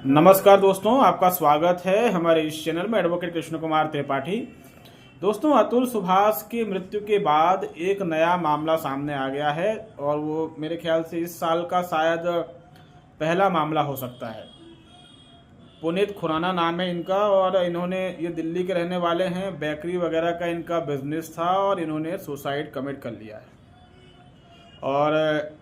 नमस्कार दोस्तों, आपका स्वागत है हमारे इस चैनल में। एडवोकेट कृष्ण कुमार त्रिपाठी। दोस्तों, अतुल सुभाष की मृत्यु के बाद एक नया मामला सामने आ गया है और वो मेरे ख्याल से इस साल का शायद पहला मामला हो सकता है। पुनीत खुराना नाम है इनका और इन्होंने ये दिल्ली के रहने वाले हैं। बेकरी वगैरह का इनका बिजनेस था और इन्होंने सुसाइड कमिट कर लिया है। और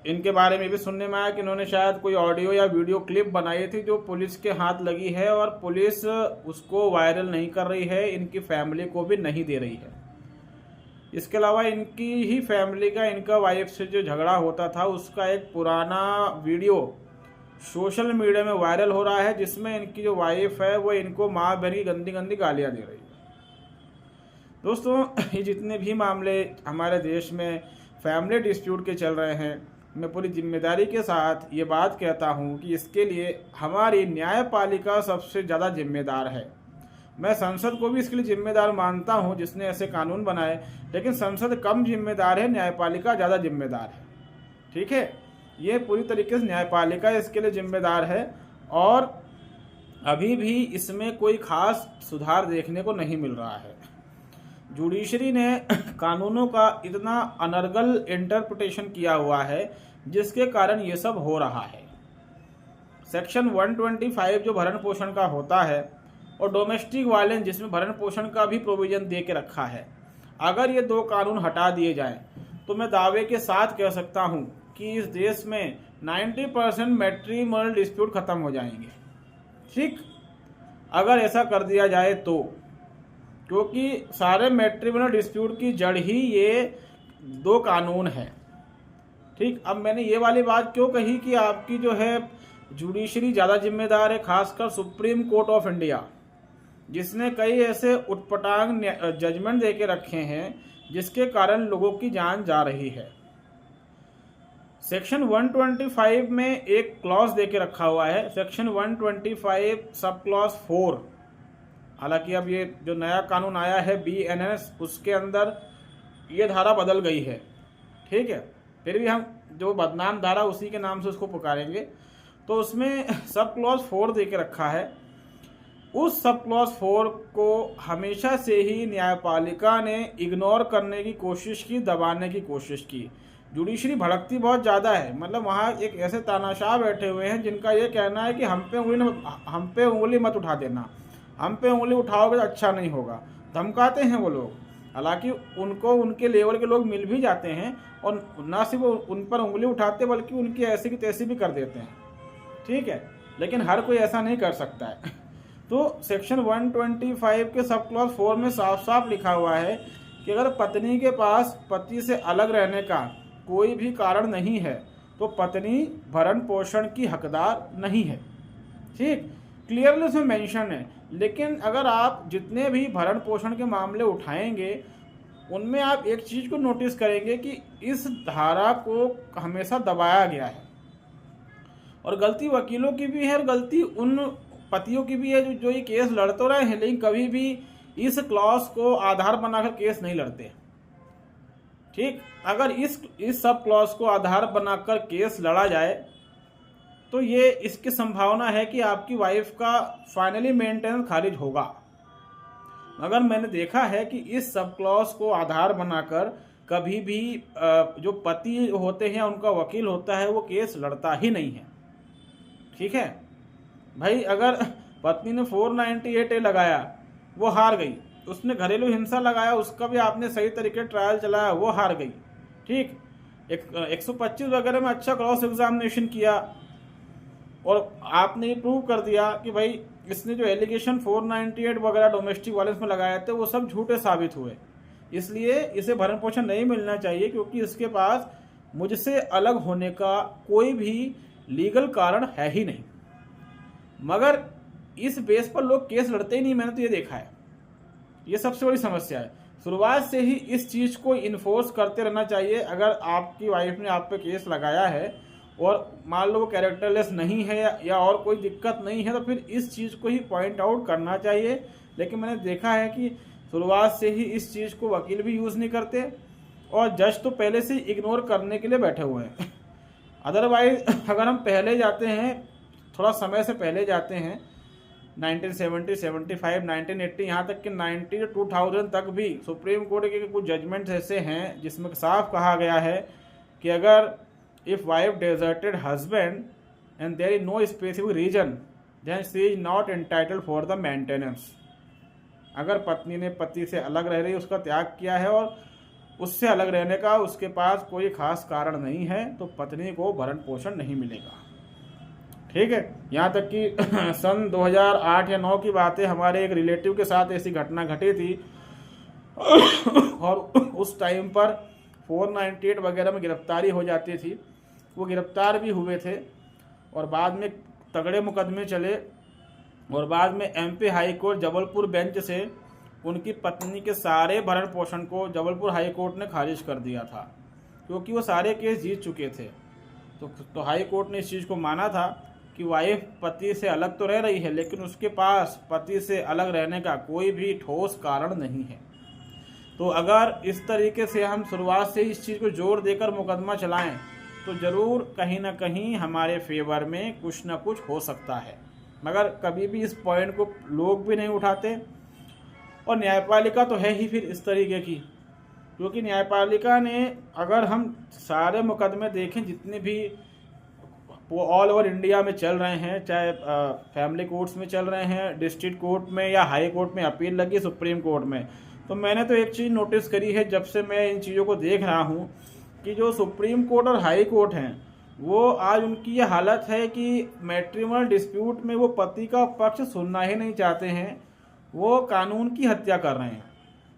इनके बारे में भी सुनने में आया कि इन्होंने शायद कोई ऑडियो या वीडियो क्लिप बनाई थी जो पुलिस के हाथ लगी है और पुलिस उसको वायरल नहीं कर रही है, इनकी फैमिली को भी नहीं दे रही है। इसके अलावा इनकी ही फैमिली का इनका वाइफ से जो झगड़ा होता था उसका एक पुराना वीडियो सोशल मीडिया में वायरल हो रहा है, जिसमें इनकी जो वाइफ है वो इनको माँ बहन की गंदी गंदी गालियाँ दे रही है। दोस्तों, ये जितने भी मामले हमारे देश में फैमिली डिस्प्यूट के चल रहे हैं, मैं पूरी जिम्मेदारी के साथ ये बात कहता हूँ कि इसके लिए हमारी न्यायपालिका सबसे ज़्यादा जिम्मेदार है। मैं संसद को भी इसके लिए जिम्मेदार मानता हूँ जिसने ऐसे कानून बनाए, लेकिन संसद कम जिम्मेदार है, न्यायपालिका ज़्यादा जिम्मेदार है। ठीक है, ये पूरी तरीके से न्यायपालिका इसके लिए जिम्मेदार है और अभी भी इसमें कोई खास सुधार देखने को नहीं मिल रहा है। जुडिशरी ने कानूनों का इतना अनर्गल इंटरप्रिटेशन किया हुआ है जिसके कारण ये सब हो रहा है। सेक्शन 125 जो भरण पोषण का होता है और डोमेस्टिक वायलेंस जिसमें भरण पोषण का भी प्रोविजन दे के रखा है, अगर ये दो कानून हटा दिए जाएं तो मैं दावे के साथ कह सकता हूं कि इस देश में 90% मैट्रिमोनियल डिस्प्यूट खत्म हो जाएंगे। ठीक, अगर ऐसा कर दिया जाए तो, क्योंकि सारे मैट्रिमोनियल डिस्प्यूट की जड़ ही ये दो कानून है। ठीक, अब मैंने ये वाली बात क्यों कही कि आपकी जो है जुडिशरी ज़्यादा जिम्मेदार है, खासकर सुप्रीम कोर्ट ऑफ इंडिया, जिसने कई ऐसे उटपटांग जजमेंट दे के रखे हैं जिसके कारण लोगों की जान जा रही है। सेक्शन 125 में एक क्लॉज दे के रखा हुआ है, सेक्शन 125 सब क्लॉज 4। हालांकि अब ये जो नया कानून आया है BNS, उसके अंदर ये धारा बदल गई है। ठीक है, फिर भी हम जो बदनाम धारा उसी के नाम से उसको पुकारेंगे। तो उसमें सब क्लॉज 4 दे के रखा है। उस सब क्लॉज 4 को हमेशा से ही न्यायपालिका ने इग्नोर करने की कोशिश की, दबाने की कोशिश की। जुडिशरी भड़कती बहुत ज़्यादा है, मतलब वहाँ एक ऐसे तानाशाह बैठे हुए हैं जिनका ये कहना है कि हम पे उंगली मत उठा देना, हम पे उंगली उठाओगे तो अच्छा नहीं होगा। धमकाते हैं वो लोग। हालांकि उनको उनके लेवल के लोग मिल भी जाते हैं और ना सिर्फ उन पर उंगली उठाते बल्कि उनकी ऐसी की तैसी भी कर देते हैं। ठीक है, लेकिन हर कोई ऐसा नहीं कर सकता है। तो सेक्शन 125 के सब क्लॉज 4 में साफ साफ लिखा हुआ है कि अगर पत्नी के पास पति से अलग रहने का कोई भी कारण नहीं है तो पत्नी भरण पोषण की हकदार नहीं है। ठीक, क्लियरली उसमें मेंशन है। लेकिन अगर आप जितने भी भरण पोषण के मामले उठाएंगे उनमें आप एक चीज़ को नोटिस करेंगे कि इस धारा को हमेशा दबाया गया है और गलती वकीलों की भी है और गलती उन पतियों की भी है जो ये केस लड़ तो रहे हैं, लेकिन कभी भी इस क्लॉज को आधार बनाकर केस नहीं लड़ते। ठीक, अगर इस सब क्लॉज को आधार बनाकर केस लड़ा जाए तो ये इसकी संभावना है कि आपकी वाइफ का फाइनली मेंटेनेंस खारिज होगा। मगर मैंने देखा है कि इस सब क्लॉज को आधार बनाकर कभी भी जो पति होते हैं उनका वकील होता है वो केस लड़ता ही नहीं है। ठीक है भाई, अगर पत्नी ने 498A लगाया वो हार गई, उसने घरेलू हिंसा लगाया उसका भी आपने सही तरीके ट्रायल चलाया वो हार गई। ठीक, 125 वगैरह में अच्छा क्रॉस एग्जामिनेशन किया और आपने ये प्रूव कर दिया कि भाई इसने जो एलिगेशन 498 वगैरह डोमेस्टिक वायलेंस में लगाए थे वो सब झूठे साबित हुए, इसलिए इसे भरण पोषण नहीं मिलना चाहिए क्योंकि इसके पास मुझसे अलग होने का कोई भी लीगल कारण है ही नहीं। मगर इस बेस पर लोग केस लड़ते ही नहीं, मैंने तो ये देखा है। ये सबसे बड़ी समस्या है। शुरुआत से ही इस चीज़ को इन्फोर्स करते रहना चाहिए। अगर आपकी वाइफ ने आप पे केस लगाया है और मान लो वो कैरेक्टरलेस नहीं है या और कोई दिक्कत नहीं है तो फिर इस चीज़ को ही पॉइंट आउट करना चाहिए। लेकिन मैंने देखा है कि शुरुआत से ही इस चीज़ को वकील भी यूज़ नहीं करते और जज तो पहले से इग्नोर करने के लिए बैठे हुए हैं। अदरवाइज अगर हम पहले जाते हैं थोड़ा समय से पहले जाते हैं, 1970, 75, 1980, यहाँ तक कि 90 2000 तक भी सुप्रीम कोर्ट के कुछ जजमेंट्स ऐसे हैं जिसमें साफ कहा गया है कि अगर if wife deserted husband and there is no specific reason then she is not entitled for the maintenance. अगर पत्नी ने पति से अलग रह रही, उसका त्याग किया है और उससे अलग रहने का उसके पास कोई खास कारण नहीं है, तो पत्नी को भरण पोषण नहीं मिलेगा। ठीक है, यहाँ तक कि सन 2008 या 9 की बात है, हमारे एक रिलेटिव के साथ ऐसी घटना घटी थी और उस टाइम पर 498 वगैरह में गिरफ्तारी हो जाती थी। वो गिरफ्तार भी हुए थे और बाद में तगड़े मुकदमे चले और बाद में MP high court Jabalpur bench से उनकी पत्नी के सारे भरण पोषण को जबलपुर हाई कोर्ट ने खारिज कर दिया था, क्योंकि वो सारे केस जीत चुके थे। तो हाई कोर्ट ने इस चीज़ को माना था कि वाइफ पति से अलग तो रह रही है, लेकिन उसके पास पति से अलग रहने का कोई भी ठोस कारण नहीं है। तो अगर इस तरीके से हम शुरुआत से इस चीज़ को जोर देकर मुकदमा चलाएं तो ज़रूर कहीं ना कहीं हमारे फेवर में कुछ ना कुछ हो सकता है, मगर कभी भी इस पॉइंट को लोग भी नहीं उठाते। और न्यायपालिका तो है ही फिर इस तरीके की, क्योंकि न्यायपालिका ने, अगर हम सारे मुकदमे देखें जितने भी वो ऑल ओवर इंडिया में चल रहे हैं, चाहे फैमिली कोर्ट्स में चल रहे हैं, डिस्ट्रिक्ट कोर्ट में या हाई कोर्ट में अपील लगी, सुप्रीम कोर्ट में, तो मैंने तो एक चीज़ नोटिस करी है जब से मैं इन चीज़ों को देख रहा हूँ कि जो सुप्रीम कोर्ट और हाई कोर्ट हैं वो आज उनकी ये हालत है कि मैट्रिमोनियल डिस्प्यूट में वो पति का पक्ष सुनना ही नहीं चाहते हैं, वो कानून की हत्या कर रहे हैं।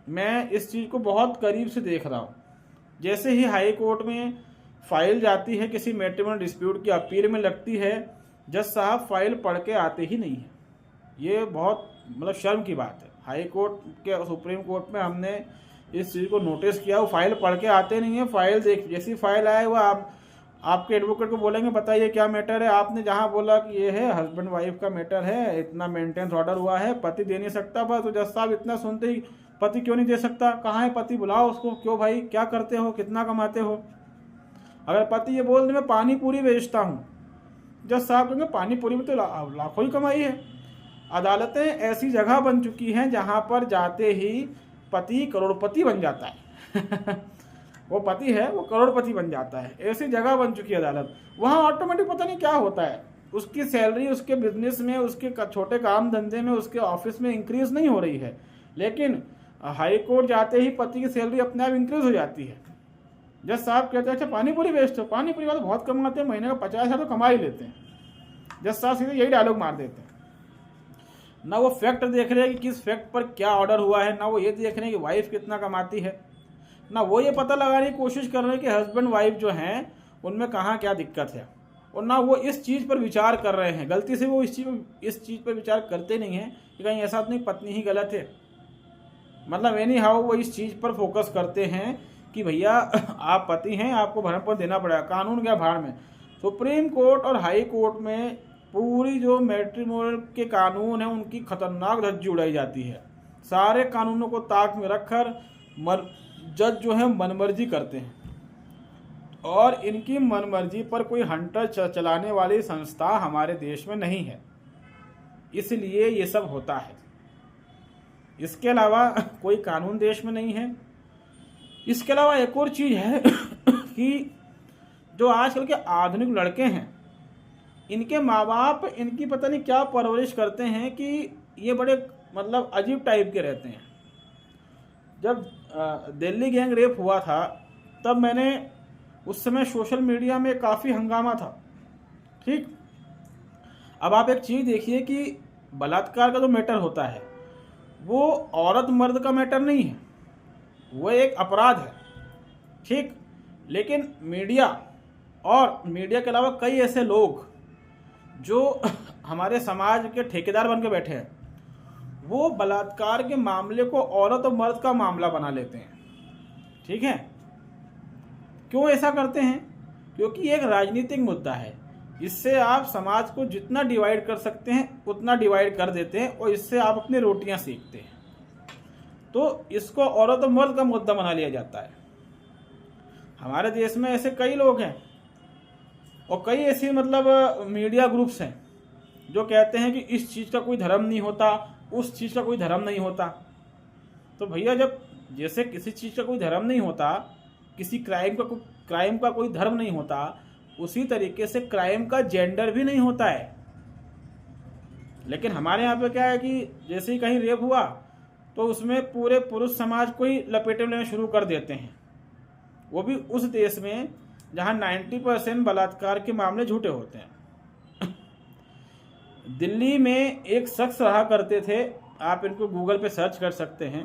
मैं इस चीज़ को बहुत करीब से देख रहा हूँ। जैसे ही हाई कोर्ट में फाइल जाती है किसी मैट्रिमोनियल डिस्प्यूट की, अपील में लगती है, जज साहब फाइल पढ़ के आते ही नहीं है। ये बहुत मतलब शर्म की बात है। हाई कोर्ट के सुप्रीम कोर्ट में हमने इस चीज़ को नोटिस किया, वो फाइल पढ़ के आते नहीं है। फाइल देख, जैसी फाइल आए वो आपके एडवोकेट को बोलेंगे बताइए क्या मैटर है, आपने जहाँ बोला कि ये है हस्बैंड वाइफ का मैटर है, इतना मेंटेनेंस ऑर्डर हुआ है, पति दे नहीं सकता, बस तो जज साहब इतना सुनते ही पति क्यों नहीं दे सकता, कहाँ है पति, बुलाओ उसको, क्यों भाई क्या करते हो, कितना कमाते हो। अगर पति ये बोल दे मैं पानी पूरी बेचता हूँ, जज साहब कहेंगे पानी पूरी में तो लाखों ही कमाई है। अदालतें ऐसी जगह बन चुकी हैं जहाँ पर जाते ही पति करोड़पति बन जाता है वो पति है वो करोड़पति बन जाता है, ऐसी जगह बन चुकी है अदालत। वहाँ ऑटोमेटिक पता नहीं क्या होता है, उसकी सैलरी उसके बिजनेस में, उसके छोटे काम धंधे में, उसके ऑफिस में इंक्रीज नहीं हो रही है, लेकिन हाई कोर्ट जाते ही पति की सैलरी अपने आप इंक्रीज हो जाती है। जज साहब कहते हैं अच्छा पानी पूरी बेचते हो, पानी पूरी वाले बहुत कमाते हैं, महीने का 50,000 तो कमा ही लेते हैं। जज साहब सीधे यही डायलॉग मार देते हैं। ना वो फैक्ट देख रहे हैं कि किस फैक्ट पर क्या ऑर्डर हुआ है, ना वो ये देख रहे हैं कि वाइफ कितना कमाती है, ना वो ये पता लगाने की कोशिश कर रहे हैं कि हस्बैंड वाइफ जो हैं उनमें कहाँ क्या दिक्कत है, और ना वो इस चीज़ पर विचार कर रहे हैं। गलती से वो इस चीज़ पर विचार करते नहीं हैं कि कहीं ऐसा तो नहीं पत्नी ही गलत है। मतलब एनी हाउ वो इस चीज़ पर फोकस करते हैं कि भैया आप पति हैं, आपको भरण पोषण देना पड़ेगा, कानून क्या भाड़ में। सुप्रीम कोर्ट और हाई कोर्ट में पूरी जो मैट्रिमोनियल के कानून है उनकी खतरनाक धज्जी उड़ाई जाती है। सारे कानूनों को ताक में रखकर जज जो है मनमर्जी करते हैं, और इनकी मनमर्जी पर कोई हंटर चलाने वाली संस्था हमारे देश में नहीं है, इसलिए ये सब होता है। इसके अलावा कोई कानून देश में नहीं है। इसके अलावा एक और चीज़ है कि जो आजकल के आधुनिक लड़के हैं, इनके माँ बाप इनकी पता नहीं क्या परवरिश करते हैं कि ये बड़े मतलब अजीब टाइप के रहते हैं। जब दिल्ली गैंग रेप हुआ था तब मैंने उस समय सोशल मीडिया में काफ़ी हंगामा था, ठीक। अब आप एक चीज़ देखिए कि बलात्कार का जो मैटर होता है वो औरत मर्द का मैटर नहीं है, वो एक अपराध है, ठीक। लेकिन मीडिया और मीडिया के अलावा कई ऐसे लोग जो हमारे समाज के ठेकेदार बन के बैठे हैं, वो बलात्कार के मामले को औरत और मर्द का मामला बना लेते हैं, ठीक है। क्यों ऐसा करते हैं? क्योंकि एक राजनीतिक मुद्दा है। इससे आप समाज को जितना डिवाइड कर सकते हैं उतना डिवाइड कर देते हैं और इससे आप अपनी रोटियां सेकते हैं। तो इसको औरत और मर्द का मुद्दा बना लिया जाता है। हमारे देश में ऐसे कई लोग हैं और कई ऐसी मतलब मीडिया ग्रुप्स हैं जो कहते हैं कि इस चीज़ का कोई धर्म नहीं होता, उस चीज़ का कोई धर्म नहीं होता। तो भैया जब जैसे किसी चीज़ का कोई धर्म नहीं होता, किसी क्राइम का कोई धर्म नहीं होता, उसी तरीके से क्राइम का जेंडर भी नहीं होता है। लेकिन हमारे यहाँ पे क्या है कि जैसे ही कहीं रेप हुआ तो उसमें पूरे पुरुष समाज को ही लपेटे लेना शुरू कर देते हैं, वो भी उस देश में जहाँ 90% बलात्कार के मामले झूठे होते हैं। दिल्ली में एक शख्स रहा करते थे, आप इनको गूगल पे सर्च कर सकते हैं।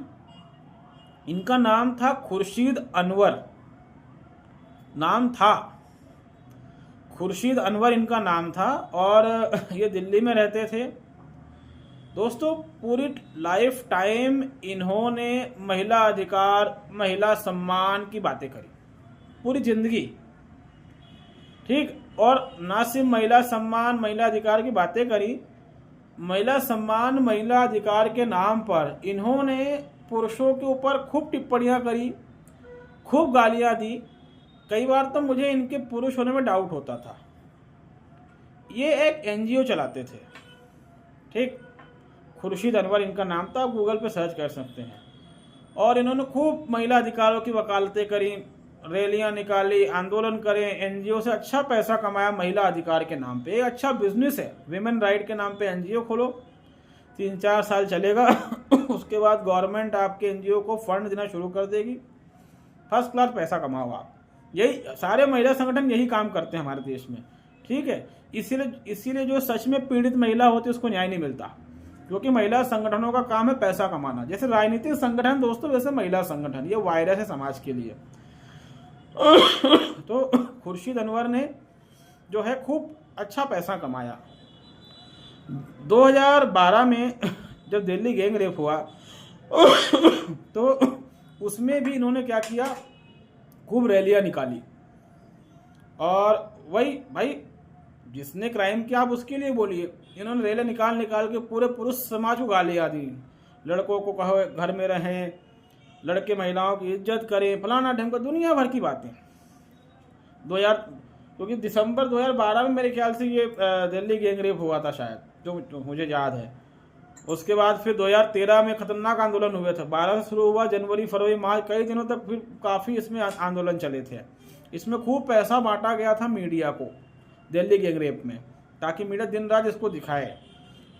इनका नाम था खुर्शीद अनवर, खुर्शीद अनवर इनका नाम था, और ये दिल्ली में रहते थे। दोस्तों पूरी लाइफ टाइम इन्होंने महिला अधिकार, महिला सम्मान की बातें करी पूरी जिंदगी, ठीक। और ना सिर्फ महिला सम्मान, महिला अधिकार की बातें करी, महिला सम्मान, महिला अधिकार के नाम पर इन्होंने पुरुषों के ऊपर खूब टिप्पणियां करी, खूब गालियां दी। कई बार तो मुझे इनके पुरुष होने में डाउट होता था। ये एक एनजीओ चलाते थे, ठीक। खुर्शीद अनवर इनका नाम था, आप गूगल पे सर्च कर सकते हैं। और इन्होंने खूब महिला अधिकारों की वकालतें करी, रैलियां निकाली, आंदोलन करे, एनजीओ से अच्छा पैसा कमाया महिला अधिकार के नाम पे। अच्छा बिजनेस है, विमेन राइट के नाम पे एनजीओ खोलो, 3-4 साल चलेगा उसके बाद गवर्नमेंट आपके एनजीओ को फंड देना शुरू कर देगी, फर्स्ट क्लास पैसा कमाओ आप। यही सारे महिला संगठन यही काम करते हैं हमारे देश में, ठीक है। इसीलिए जो सच में पीड़ित महिला होती है उसको न्याय नहीं मिलता, क्योंकि महिला संगठनों का काम है पैसा कमाना। जैसे राजनीतिक संगठन दोस्तों, वैसे महिला संगठन, ये वायरस है समाज के लिए। तो खुर्शीद अनवर ने जो है खूब अच्छा पैसा कमाया। 2012 में जब दिल्ली गैंग रेप हुआ तो उसमें भी इन्होंने क्या किया, खूब रैलियां निकाली। और वही भाई जिसने क्राइम किया आप उसके लिए बोलिए। इन्होंने रैलियां निकाल के पूरे पुरुष समाज को गालियां दी, लड़कों को कहो घर में रहें, लड़के महिलाओं की इज्जत करें, फलाना ढंग, दुनिया भर की बातें। क्योंकि दिसंबर 2012 में मेरे ख्याल से ये दिल्ली गैंग रेप हुआ था शायद, जो मुझे याद है। उसके बाद फिर 2013 में खतरनाक आंदोलन हुए थे, 12 से शुरू हुआ, जनवरी फरवरी मार्च कई दिनों तक फिर काफ़ी इसमें आंदोलन चले थे। इसमें खूब पैसा बांटा गया था मीडिया को दिल्ली गैंग रेप में, ताकि मीडिया दिन रात इसको दिखाए।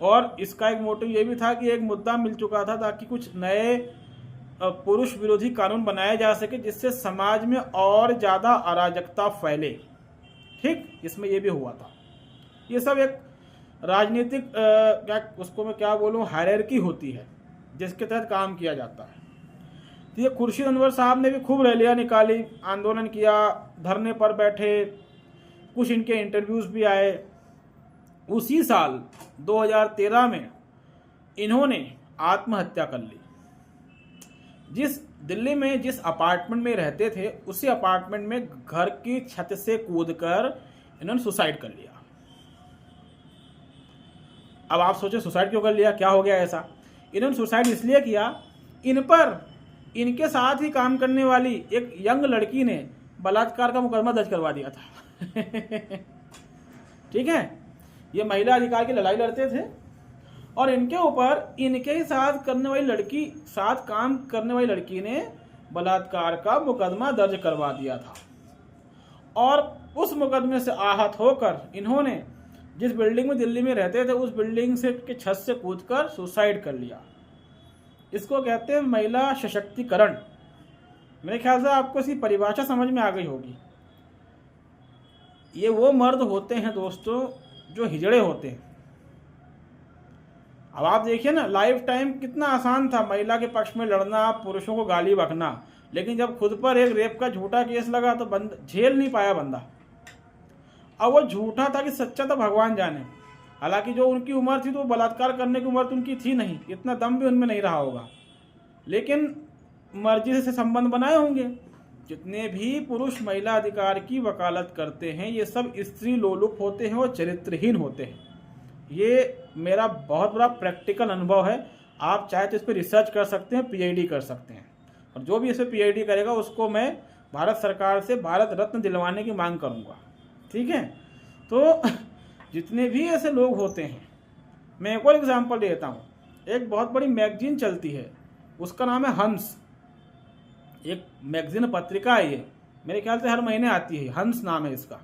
और इसका एक मोटिव ये भी था कि एक मुद्दा मिल चुका था ताकि कुछ नए पुरुष विरोधी कानून बनाया जा सके, जिससे समाज में और ज़्यादा अराजकता फैले, ठीक। इसमें ये भी हुआ था। ये सब एक राजनीतिक उसको मैं क्या बोलूँ, हायरार्की होती है जिसके तहत काम किया जाता है। तो ये खुर्शीद अनवर साहब ने भी खूब रैलियां निकाली, आंदोलन किया, धरने पर बैठे, कुछ इनके इंटरव्यूज़ भी आए। उसी साल 2013 में इन्होंने आत्महत्या कर ली। दिल्ली में जिस अपार्टमेंट में रहते थे, उसी अपार्टमेंट में घर की छत से कूदकर इन्होंने सुसाइड कर लिया। अब आप सोचें सुसाइड क्यों कर लिया, क्या हो गया ऐसा? इन्होंने सुसाइड इसलिए किया, इन पर इनके साथ ही काम करने वाली एक यंग लड़की ने बलात्कार का मुकदमा दर्ज करवा दिया था। ठीक है, ये महिला अधिकार की लड़ाई लड़ते थे और इनके ऊपर इनके ही साथ काम करने वाली लड़की ने बलात्कार का मुकदमा दर्ज करवा दिया था। और उस मुकदमे से आहत होकर इन्होंने जिस बिल्डिंग में दिल्ली में रहते थे, उस बिल्डिंग से के छत से कूदकर सुसाइड कर लिया। इसको कहते हैं महिला सशक्तिकरण। मेरे ख्याल से आपको इसकी परिभाषा समझ में आ गई होगी। ये वो मर्द होते हैं दोस्तों जो हिजड़े होते हैं। अब आप देखिए ना, लाइफ टाइम कितना आसान था महिला के पक्ष में लड़ना, पुरुषों को गाली बकना, लेकिन जब खुद पर एक रेप का झूठा केस लगा तो झेल नहीं पाया बंदा। अब वो झूठा था कि सच्चा तो भगवान जाने। हालांकि जो उनकी उम्र थी तो बलात्कार करने की उम्र तो उनकी थी नहीं, इतना दम भी उनमें नहीं रहा होगा, लेकिन मर्जी से संबंध बनाए होंगे। जितने भी पुरुष महिला अधिकार की वकालत करते हैं ये सब स्त्री लोलुप होते हैं और चरित्रहीन होते हैं। ये मेरा बहुत बड़ा प्रैक्टिकल अनुभव है। आप चाहे तो इस पर रिसर्च कर सकते हैं, पीएचडी कर सकते हैं, और जो भी इस पर पीएचडी करेगा उसको मैं भारत सरकार से भारत रत्न दिलवाने की मांग करूंगा। ठीक है, तो जितने भी ऐसे लोग होते हैं मैं एक और एग्जांपल देता हूँ। एक बहुत बड़ी मैगजीन चलती है, उसका नाम है हंस। एक मैगजीन पत्रिका है ये, मेरे ख्याल से हर महीने आती है, हंस नाम है इसका।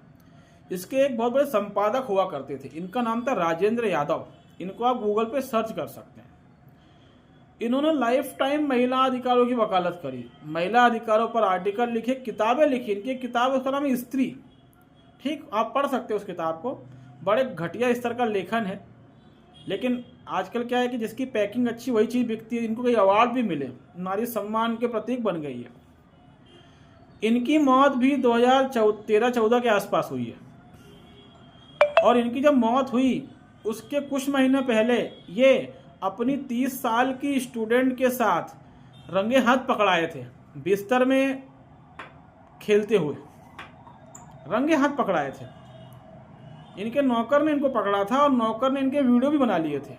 इसके एक बहुत बड़े संपादक हुआ करते थे, इनका नाम था राजेंद्र यादव। इनको आप गूगल पे सर्च कर सकते हैं। इन्होंने लाइफ टाइम महिला अधिकारों की वकालत करी, महिला अधिकारों पर आर्टिकल लिखे, किताबें लिखी। इनकी एक किताब, उसका नाम है स्त्री। ठीक, आप पढ़ सकते हो उस किताब को, बड़े घटिया स्तर का लेखन है। लेकिन आजकल क्या है कि जिसकी पैकिंग अच्छी वही चीज़ बिकती है। इनको कई अवार्ड भी मिले, नारी सम्मान के प्रतीक बन गई है। इनकी मौत भी 2013-14 के आसपास हुई है। और इनकी जब मौत हुई उसके कुछ महीने पहले ये अपनी 30 साल की स्टूडेंट के साथ रंगे हाथ पकड़ाए थे, बिस्तर में खेलते हुए रंगे हाथ पकड़ाए थे। इनके नौकर ने इनको पकड़ा था और नौकर ने इनके वीडियो भी बना लिए थे,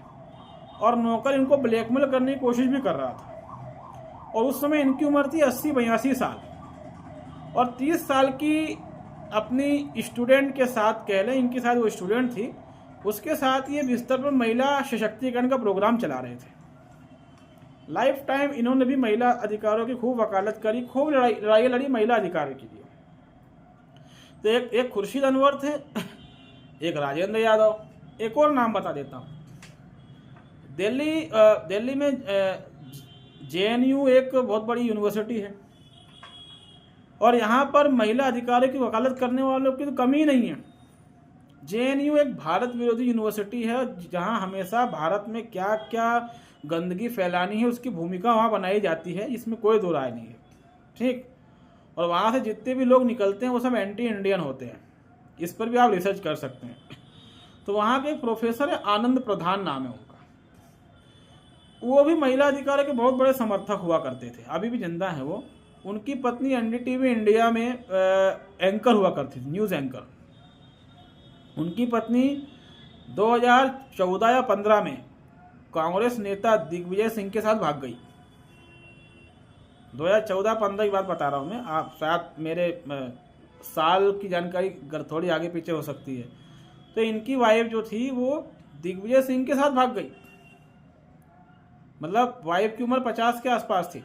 और नौकर इनको ब्लैकमेल करने की कोशिश भी कर रहा था। और उस समय इनकी उम्र थी 80-82 साल, और 30 साल की अपनी स्टूडेंट के साथ, कह लें इनके साथ वो स्टूडेंट थी, उसके साथ ये बिस्तर पर महिला सशक्तिकरण का प्रोग्राम चला रहे थे। लाइफ टाइम इन्होंने भी महिला अधिकारों की खूब वकालत करी, खूब लड़ाई लड़ी महिला अधिकारों के लिए। तो एक खुर्शीद अनवर थे, एक राजेंद्र यादव। एक और नाम बता देता हूँ। दिल्ली में JNU एक बहुत बड़ी यूनिवर्सिटी है, और यहाँ पर महिला अधिकारों की वकालत करने वालों की तो कमी नहीं है। JNU एक भारत विरोधी यूनिवर्सिटी है, जहाँ हमेशा भारत में क्या क्या गंदगी फैलानी है उसकी भूमिका वहाँ बनाई जाती है, इसमें कोई दो राय नहीं है। ठीक, और वहाँ से जितने भी लोग निकलते हैं वो सब एंटी इंडियन होते हैं। इस पर भी आप रिसर्च कर सकते हैं। तो वहाँ के एक प्रोफेसर है, आनंद प्रधान नाम है उनका। वो भी महिला अधिकारों के बहुत बड़े समर्थक हुआ करते थे, अभी भी जिंदा है वो। उनकी पत्नी NDTV इंडिया में एंकर हुआ करती थी, न्यूज़ एंकर। उनकी पत्नी 2014 या 15 में कांग्रेस नेता दिग्विजय सिंह के साथ भाग गई। 2014-15 की बात बता रहा हूँ मैं, आप शायद मेरे साल की जानकारी थोड़ी आगे पीछे हो सकती है। तो इनकी वाइफ जो थी वो दिग्विजय सिंह के साथ भाग गई। मतलब वाइफ की उम्र 50 के आसपास थी,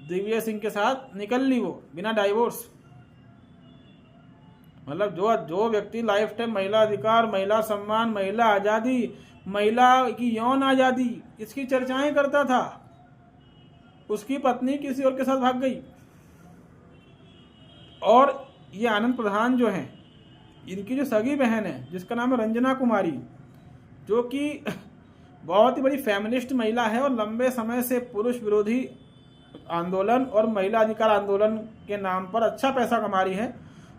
दिग्विजय सिंह के साथ निकल ली वो बिना डाइवोर्स। मतलब जो व्यक्ति लाइफ टाइम महिला अधिकार, महिला सम्मान, महिला आज़ादी, महिला की यौन आज़ादी, इसकी चर्चाएं करता था, उसकी पत्नी किसी और के साथ भाग गई। और ये आनंद प्रधान जो हैं, इनकी जो सगी बहन है जिसका नाम है रंजना कुमारी, जो कि बहुत ही बड़ी फेमिनिस्ट महिला है और लंबे समय से पुरुष विरोधी आंदोलन और महिला अधिकार आंदोलन के नाम पर अच्छा पैसा कमा रही है।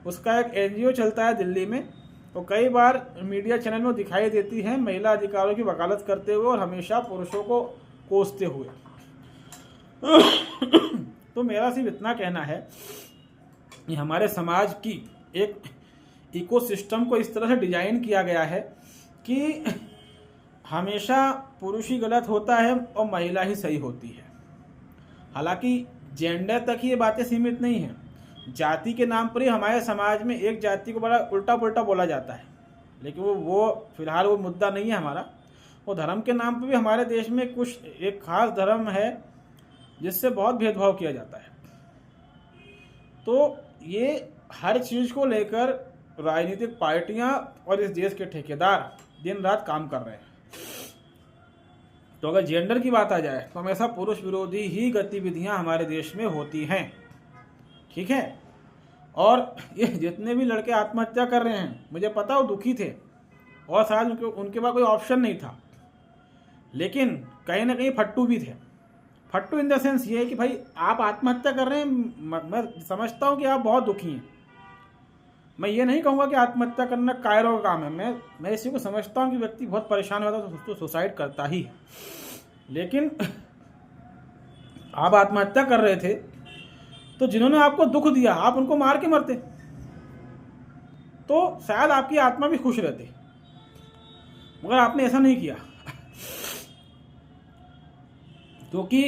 उसका एक NGO चलता है दिल्ली में, तो कई बार मीडिया चैनल में दिखाई देती है महिला अधिकारों की वकालत करते हुए और हमेशा पुरुषों को कोसते हुए। तो मेरा सिर्फ इतना कहना है कि हमारे समाज की एक इकोसिस्टम को इस तरह से डिजाइन किया गया है कि हमेशा पुरुष ही गलत होता है और महिला ही सही होती है। हालांकि जेंडर तक ही ये बातें सीमित नहीं हैं, जाति के नाम पर ही हमारे समाज में एक जाति को बड़ा उल्टा पुल्टा बोला जाता है, लेकिन वो फिलहाल वो मुद्दा नहीं है हमारा। वो धर्म के नाम पर भी हमारे देश में कुछ एक खास धर्म है जिससे बहुत भेदभाव किया जाता है। तो ये हर चीज़ को लेकर राजनीतिक पार्टियां और इस देश के ठेकेदार दिन रात काम कर रहे हैं। तो अगर जेंडर की बात आ जाए तो हमेशा पुरुष विरोधी ही गतिविधियां हमारे देश में होती हैं। ठीक है, और ये जितने भी लड़के आत्महत्या कर रहे हैं, मुझे पता वो दुखी थे और शायद उनके पास कोई ऑप्शन नहीं था, लेकिन कहीं ना कहीं फट्टू भी थे। फट्टू इन द सेंस ये है कि भाई आप आत्महत्या कर रहे हैं, मैं समझता हूँ कि आप बहुत दुखी हैं। मैं ये नहीं कहूँगा कि आत्महत्या करना कायरों का काम है, मैं इसी को समझता हूँ कि व्यक्ति बहुत परेशान होता है तो सुसाइड करता ही है, लेकिन आप आत्महत्या कर रहे थे तो जिन्होंने आपको दुख दिया आप उनको मार के मरते तो शायद आपकी आत्मा भी खुश रहती, मगर आपने ऐसा नहीं किया। क्योंकि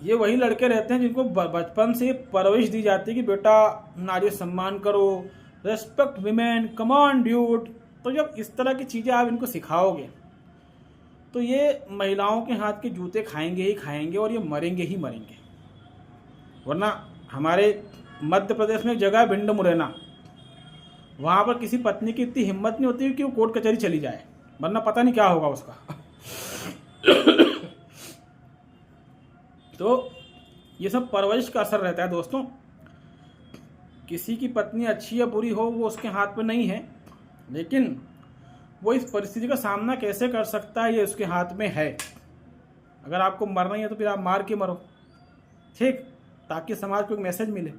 ये वही लड़के रहते हैं जिनको बचपन से परवरिश दी जाती है कि बेटा नारी सम्मान करो, respect women, come on dude. तो जब इस तरह की चीज़ें आप इनको सिखाओगे तो ये महिलाओं के हाथ के जूते खाएंगे ही खाएंगे और ये मरेंगे ही मरेंगे। वरना हमारे मध्य प्रदेश में एक जगह है भिंड मुरैना, वहाँ पर किसी पत्नी की इतनी हिम्मत नहीं होती कि वो कोर्ट कचहरी चली जाए, वरना पता नहीं क्या होगा उसका। तो ये सब परवरिश का असर रहता है दोस्तों। किसी की पत्नी अच्छी या बुरी हो वो उसके हाथ में नहीं है, लेकिन वो इस परिस्थिति का सामना कैसे कर सकता है ये उसके हाथ में है। अगर आपको मरना ही है तो फिर आप मार के मरो, ठीक, ताकि समाज को एक मैसेज मिले।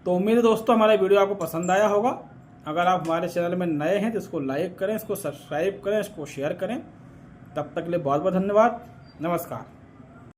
तो उम्मीद है दोस्तों हमारा वीडियो आपको पसंद आया होगा। अगर आप हमारे चैनल में नए हैं तो इसको लाइक करें, इसको सब्सक्राइब करें, इसको शेयर करें। तब तक के लिए बहुत बहुत धन्यवाद। नमस्कार।